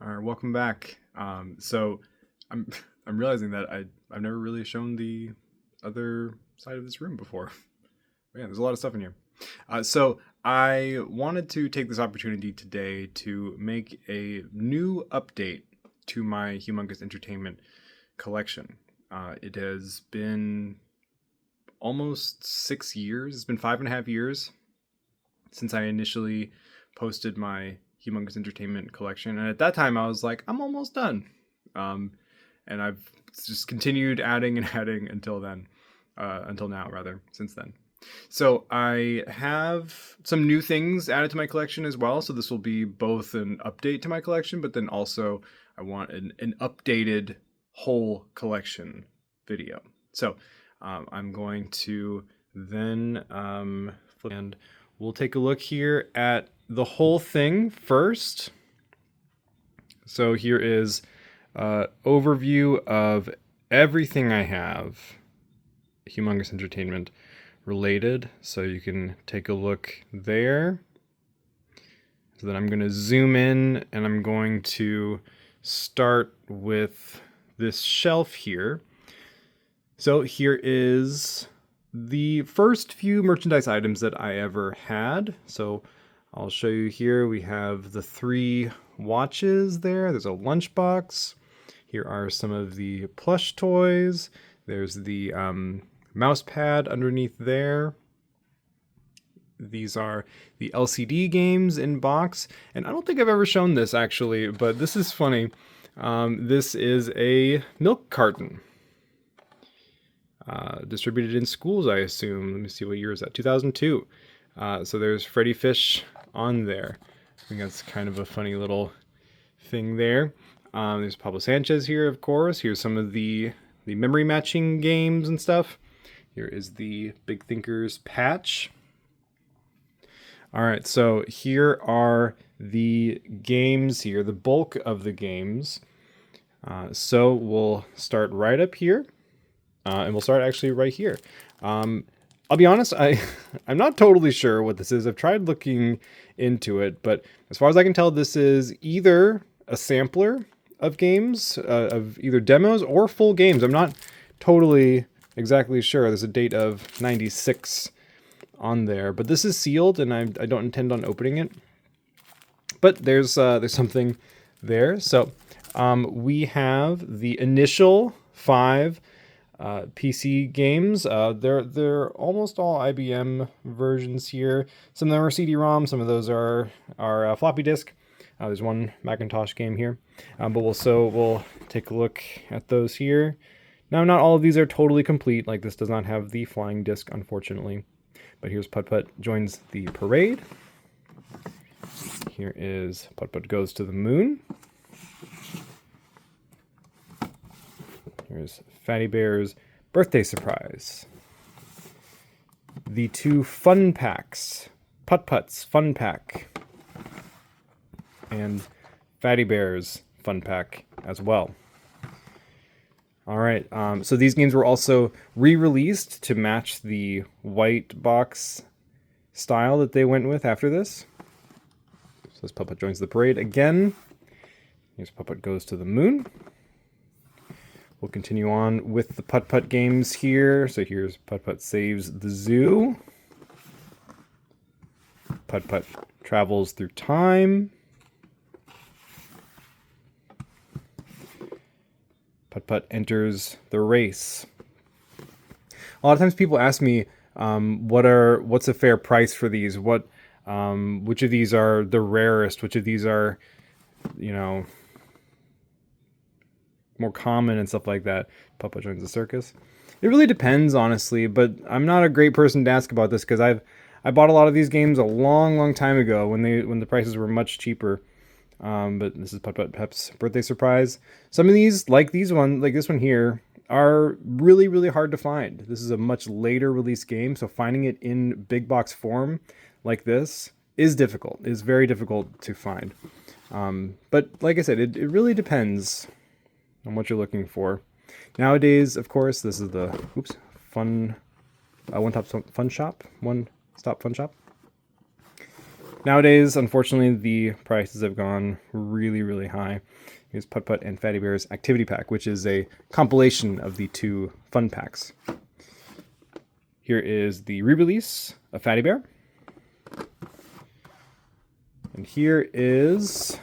All right, welcome back. So I'm I'm realizing that I've never really shown the other side of this room before. Man, there's a lot of stuff in here. So I wanted to take this opportunity today to make a new update to my Humongous Entertainment collection. It has been almost 6 years. It's been 5.5 years since I initially posted my Humongous Entertainment collection, and at that time I was like, I'm almost done. And I've just continued adding and adding until then, until now rather, since then. So I have some new things added to my collection as well. So this will be both an update to my collection, but then also I want an updated whole collection video. So I'm going to then and we'll take a look here at the whole thing first. So here is overview of everything I have Humongous Entertainment related. So you can take a look there. So then I'm going to zoom in and I'm going to start with this shelf here. So here is the first few merchandise items that I ever had. So I'll show you here. We have the 3 watches there. There's a lunchbox. Here are some of the plush toys. There's the mouse pad underneath there. These are the LCD games in box. And I don't think I've ever shown this actually, but this is funny. This is a milk carton. Distributed in schools, I assume. Let me see, what year is that? 2002. So there's Freddy Fish on there. I think that's kind of a funny little thing there. There's Pablo Sanchez here, of course. Here's some of the memory matching games and stuff. Here is the Big Thinkers patch. All right, so here are the games here, the bulk of the games. So we'll start right up here. And we'll start actually right here. I'll be honest, I'm not totally sure what this is. I've tried looking into it, but as far as I can tell, this is either a sampler of games, of either demos or full games. I'm not totally exactly sure. There's a date of 96 on there, but this is sealed, and I don't intend on opening it. But there's something there. So we have the initial 5 PC games. They're almost all IBM versions here. Some of them are CD-ROM. Some of those are floppy disk. There's one Macintosh game here, but we'll take a look at those here. Now, not all of these are totally complete. Like, this does not have the flying disc, unfortunately. But here's Putt Putt Joins the Parade. Here is Putt Putt Goes to the Moon. Here's Fatty Bear's Birthday Surprise. The 2 fun packs. Putt Putt's Fun Pack. And Fatty Bear's Fun Pack as well. All right, so these games were also re-released to match the white box style that they went with after this. So this Putt Putt Joins the Parade again. Here's Putt Putt Goes to the Moon. We'll continue on with the Putt Putt games here. So here's Putt Putt Saves the Zoo. Putt Putt Travels Through Time. Putt Putt Enters the Race. A lot of times people ask me, what's a fair price for these? Which of these are the rarest? Which of these are, more common and stuff like that? Putt Putt Joins the Circus. It really depends, honestly, but I'm not a great person to ask about this because I bought a lot of these games a long time ago when the prices were much cheaper. But this is Putt Putt Pep's Birthday Surprise. Some of these, like this one here, are really hard to find. This is a much later release game, so finding it in big box form like this is difficult. It's very difficult to find. But like I said, it really depends on what you're looking for. Nowadays, of course, this is the One Stop Fun Shop. Nowadays, unfortunately, the prices have gone really, really high. Here's Putt Putt and Fatty Bear's Activity Pack, which is a compilation of the 2 fun packs. Here is the re-release of Fatty Bear. And here is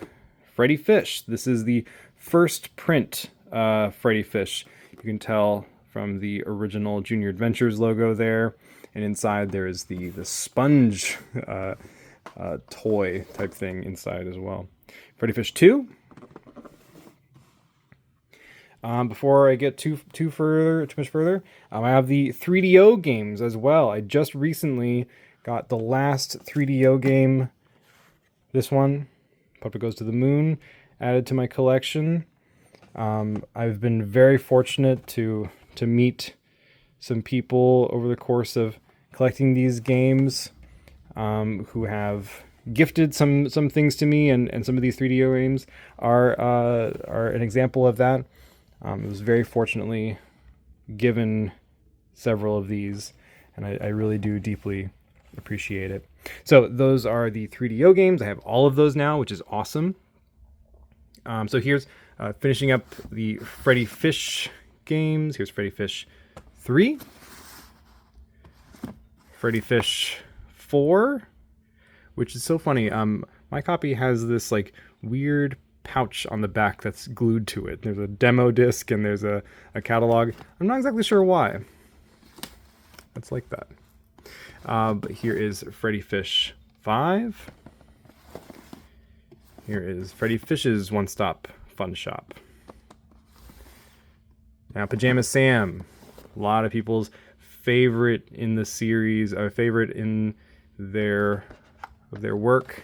Freddy Fish. This is the first print Freddy Fish. You can tell from the original Junior Adventures logo there. And inside there is the sponge toy type thing inside as well. Freddy Fish 2. Before I get too much further, I have the 3DO games as well. I just recently got the last 3DO game. This one, Puppet Goes to the Moon, added to my collection. I've been very fortunate to meet some people over the course of collecting these games who have gifted some things to me, and some of these 3DO games are an example of that. I was very fortunately given several of these, and I really do deeply appreciate it. So those are the 3DO games. I have all of those now, which is awesome. So here's finishing up the Freddy Fish games. Here's Freddy Fish 3, Freddy Fish 4, which is so funny. My copy has this like weird pouch on the back that's glued to it. There's a demo disc and there's a catalog. I'm not exactly sure why. It's like that. But here is Freddy Fish 5. Here is Freddy Fish's One-Stop Fun Shop. Now Pajama Sam. A lot of people's favorite in the series, a favorite in their work.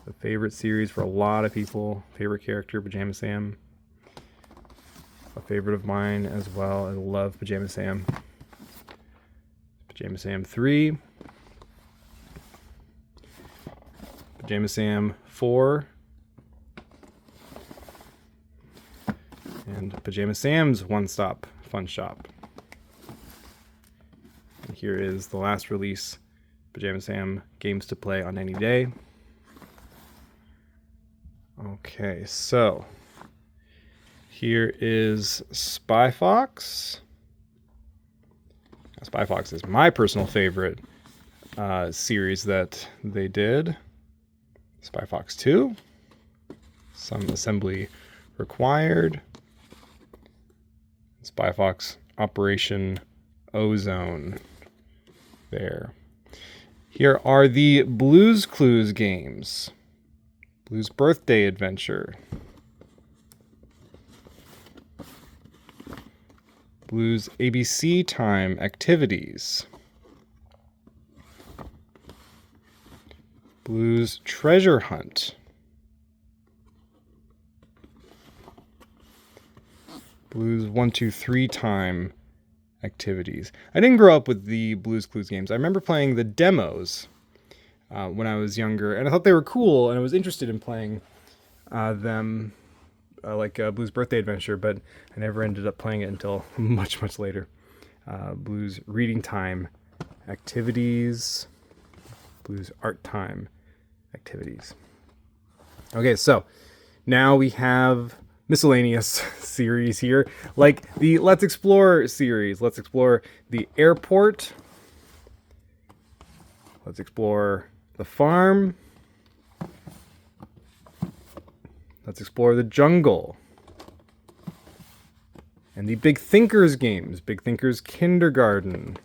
The favorite series for a lot of people. Favorite character, Pajama Sam. A favorite of mine as well. I love Pajama Sam. Pajama Sam 3. Pajama Sam 4. And Pajama Sam's One-Stop Fun Shop. And here is the last release, Pajama Sam Games to Play on Any Day. Okay, so here is Spy Fox. Spy Fox is my personal favorite series that they did. Spy Fox 2. Some assembly required. Spy Fox Operation Ozone. There. Here are the Blue's Clues games. Blue's Birthday Adventure. Blue's ABC Time Activities. Blue's Treasure Hunt. Blue's 1, 2, 3 Time Activities. I didn't grow up with the Blue's Clues games. I remember playing the demos when I was younger, and I thought they were cool, and I was interested in playing them, like Blue's Birthday Adventure, but I never ended up playing it until much, much later. Blue's Reading Time Activities, Blue's Art Time Activities. Okay, so now we have Miscellaneous series here, like the Let's Explore series. Let's explore the airport. Let's explore the farm. Let's explore the jungle. And the Big Thinkers games. Big Thinkers Kindergarten.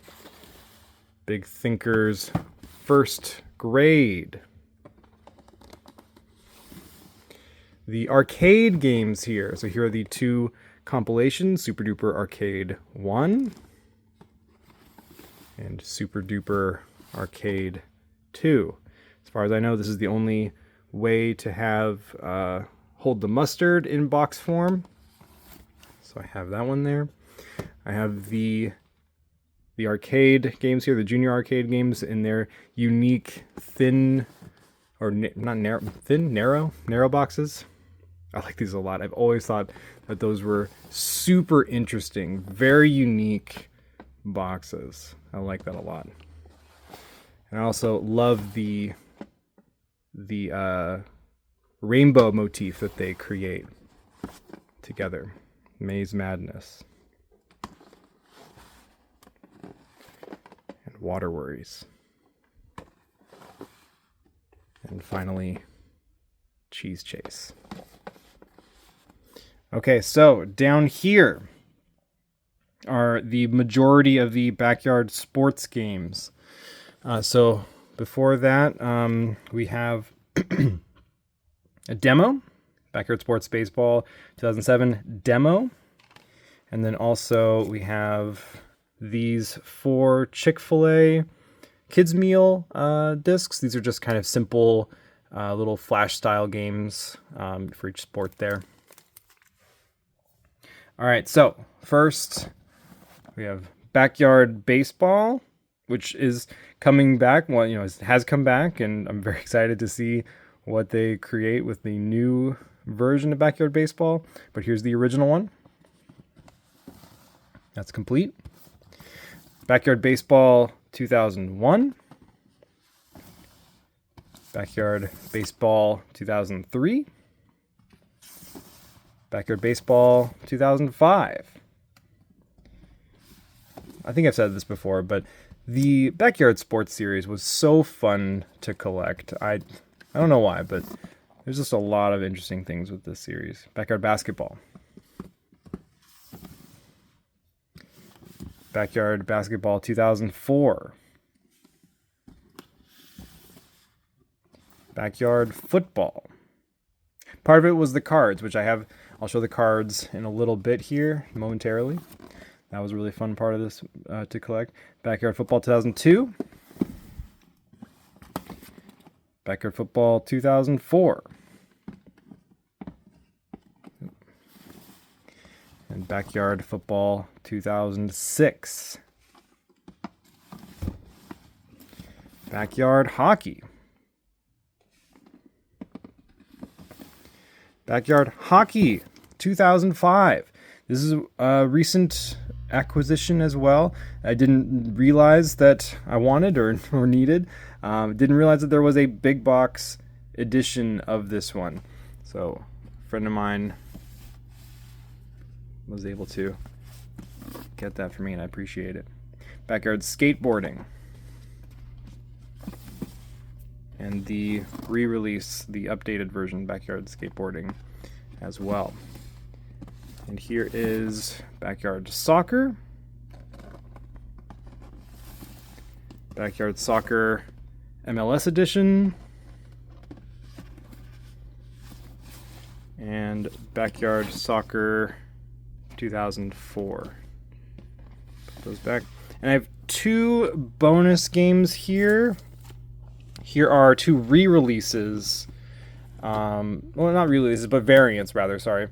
Big Thinkers First Grade. The arcade games here. So here are the 2 compilations, Super Duper Arcade 1 and Super Duper Arcade 2. As far as I know, this is the only way to have Hold the Mustard in box form. So I have that one there. I have the arcade games here, the junior arcade games in their unique thin, or not narrow, thin, narrow boxes. I like these a lot. I've always thought that those were super interesting, very unique boxes. I like that a lot. And I also love the the rainbow motif that they create together. Maze Madness. And Water Worries. And finally, Cheese Chase. Okay, so down here are the majority of the backyard sports games. So before that, we have a demo, Backyard Sports Baseball 2007 demo. And then also we have these 4 Chick-fil-A kids meal discs. These are just kind of simple little flash style games for each sport there. All right, so first we have Backyard Baseball, which is coming back. Well, it has come back, and I'm very excited to see what they create with the new version of Backyard Baseball. But here's the original one. That's complete. Backyard Baseball 2001. Backyard Baseball 2003. Backyard Baseball 2005. I think I've said this before, but the Backyard Sports series was so fun to collect. I don't know why, but there's just a lot of interesting things with this series. Backyard Basketball. Backyard Basketball 2004. Backyard Football. Part of it was the cards, which I'll show the cards in a little bit here momentarily. That was a really fun part of this to collect. Backyard Football 2002. Backyard Football 2004. And Backyard Football 2006. Backyard Hockey. Backyard Hockey 2005. This is a recent acquisition as well. I didn't realize that I wanted or needed. Didn't realize that there was a big box edition of this one. So a friend of mine was able to get that for me, and I appreciate it. Backyard Skateboarding. And the re-release, the updated version, Backyard Skateboarding as well. And here is Backyard Soccer. Backyard Soccer MLS Edition. And Backyard Soccer 2004. Put those back. And I have 2 bonus games here. Here are 2 re-releases. Well, not re-releases, but variants, rather, sorry.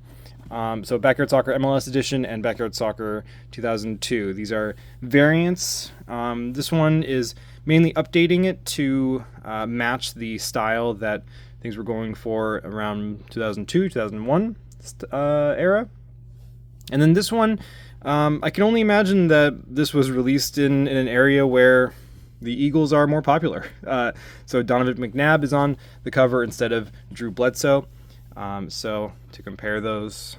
So Backyard Soccer MLS Edition and Backyard Soccer 2002. These are variants. This one is mainly updating it to match the style that things were going for around 2002, 2001 era. And then this one, I can only imagine that this was released in an area where the Eagles are more popular. So Donovan McNabb is on the cover instead of Drew Bledsoe. So to compare those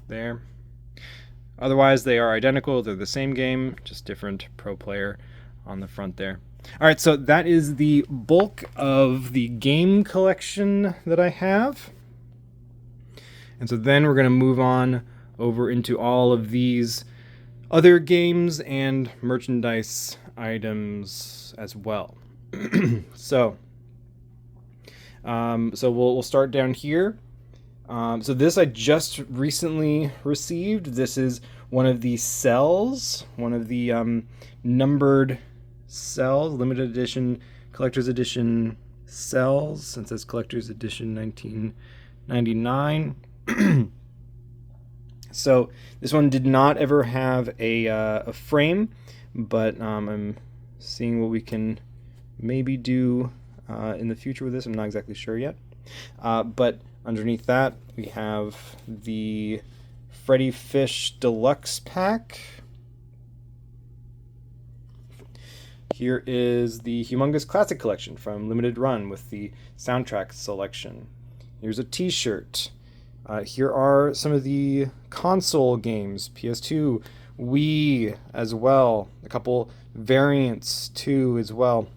there. Otherwise, they are identical. They're the same game, just different pro player on the front there. All right, so that is the bulk of the game collection that I have. And so then we're going to move on over into all of these other games and merchandise items as well. So we'll start down here. So this I just recently received. This is one of the cels, one of the numbered cels, limited edition, collector's edition cels. It says collector's edition 1999. So this one did not ever have a frame, but I'm seeing what we can maybe do in the future with this. I'm not exactly sure yet. But underneath that, we have the Freddy Fish Deluxe Pack. Here is the Humongous Classic Collection from Limited Run with the soundtrack selection. Here's a t-shirt. Here are some of the console games, PS2, Wii as well. A couple variants too as well.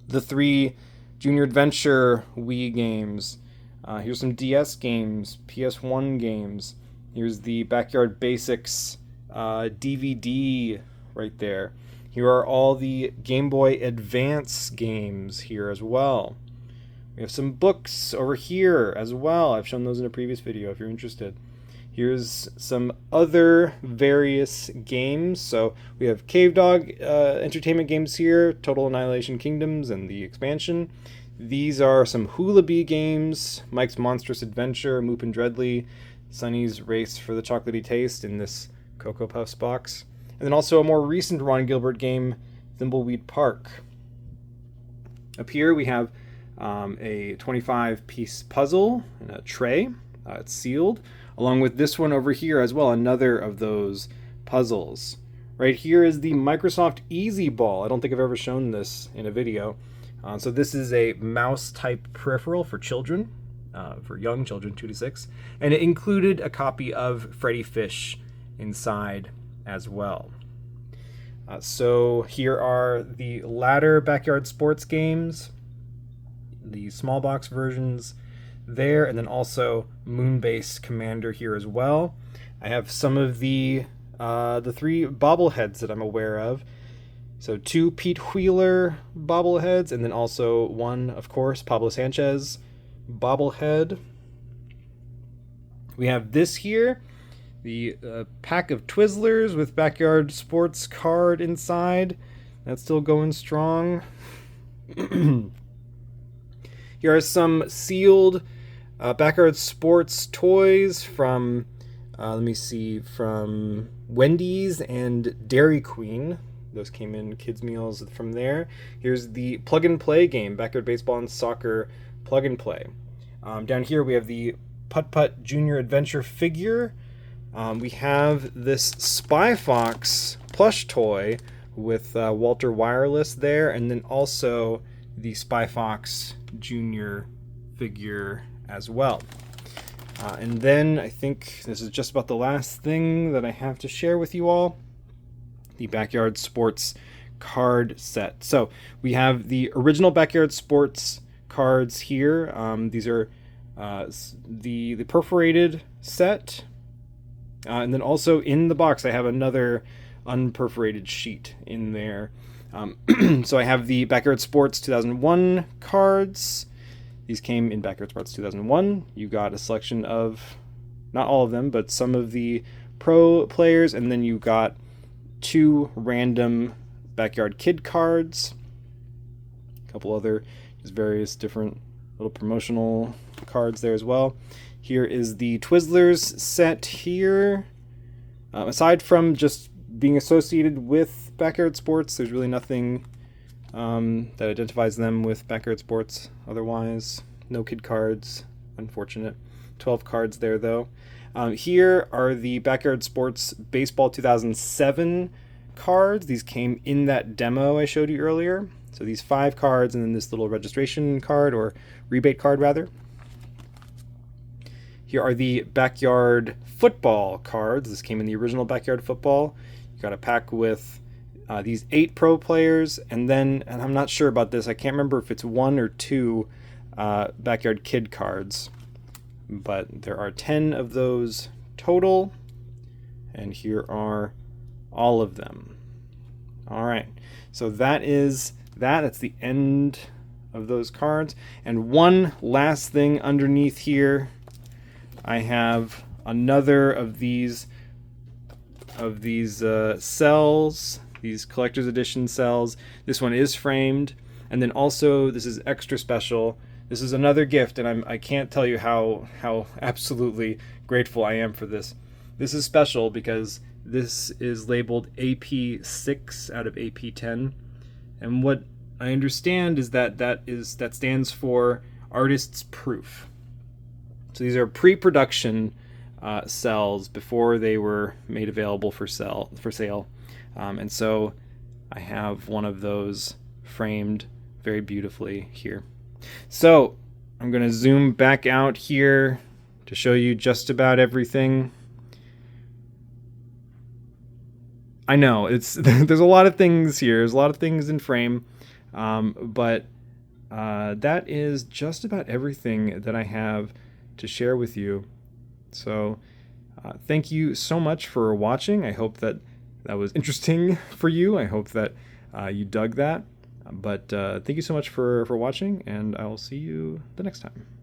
The 3 Junior Adventure Wii games. Here's some DS games, PS1 games. Here's the Backyard Basics DVD right there. Here are all the Game Boy Advance games here as well. We have some books over here as well. I've shown those in a previous video if you're interested. Here's some other various games. So we have Cave Dog Entertainment games here, Total Annihilation Kingdoms and the expansion. These are some Hula Bee games, Mike's Monstrous Adventure, Moop and Dreadly, Sunny's Race for the Chocolatey Taste in this Cocoa Puffs box. And then also a more recent Ron Gilbert game, Thimbleweed Park. Up here we have a 25-piece puzzle in a tray. It's sealed, along with this one over here as well, another of those puzzles. Right here is the Microsoft Easy Ball. I don't think I've ever shown this in a video. So this is a mouse-type peripheral for children, for young children, 2 to 6, and it included a copy of Freddy Fish inside as well. So here are the latter Backyard Sports games, the small box versions there, and then also Moonbase Commander here as well. I have some of the 3 bobbleheads that I'm aware of. So 2 Pete Wheeler bobbleheads, and then also one, of course, Pablo Sanchez bobblehead. We have this here, the pack of Twizzlers with Backyard Sports card inside. That's still going strong. Here are some sealed Backyard Sports toys from, from Wendy's and Dairy Queen. Those came in kids' meals from there. Here's the Plug and Play game, Backyard Baseball and Soccer Plug and Play. Down here we have the Putt Putt Junior Adventure figure. We have this Spy Fox plush toy with Walter Wireless there, and then also the Spy Fox Junior figure as well. And then I think this is just about the last thing that I have to share with you all. The Backyard Sports card set. So we have the original Backyard Sports cards here. These are the perforated set. And then also in the box I have another unperforated sheet in there. So I have the Backyard Sports 2001 cards. These came in Backyard Sports 2001. You got a selection of, not all of them, but some of the pro players, and then you got 2 random Backyard Kid cards. A couple other just various different little promotional cards there as well. Here is the Twizzlers set here. Aside from just being associated with Backyard Sports, there's really nothing that identifies them with Backyard Sports otherwise. No kid cards, unfortunate. 12 cards there though. Here are the Backyard Sports Baseball 2007 cards. These came in that demo I showed you earlier. So these 5 cards and then this little registration card, or rebate card rather. Here are the Backyard Football cards. This came in the original Backyard Football. You got a pack with these 8 pro players, and then, and I'm not sure about this, I can't remember if it's 1 or 2 Backyard Kid cards, but there are 10 of those total, and here are all of them. All right, so that's the end of those cards. And one last thing underneath here, I have another of these cels, these collector's edition cels. This one is framed, and then also this is extra special. This is another gift, and I can't tell you how absolutely grateful I am for this. This is special because this is labeled AP6 out of AP10, and what I understand is that stands for artist's proof. So these are pre-production cels before they were made available for sale. And so I have one of those framed very beautifully here. So I'm going to zoom back out here to show you just about everything. I know it's there's a lot of things here. There's a lot of things in frame, but that is just about everything that I have to share with you. So thank you so much for watching. I hope that was interesting for you. I hope that you dug that. But thank you so much for watching, and I will see you the next time.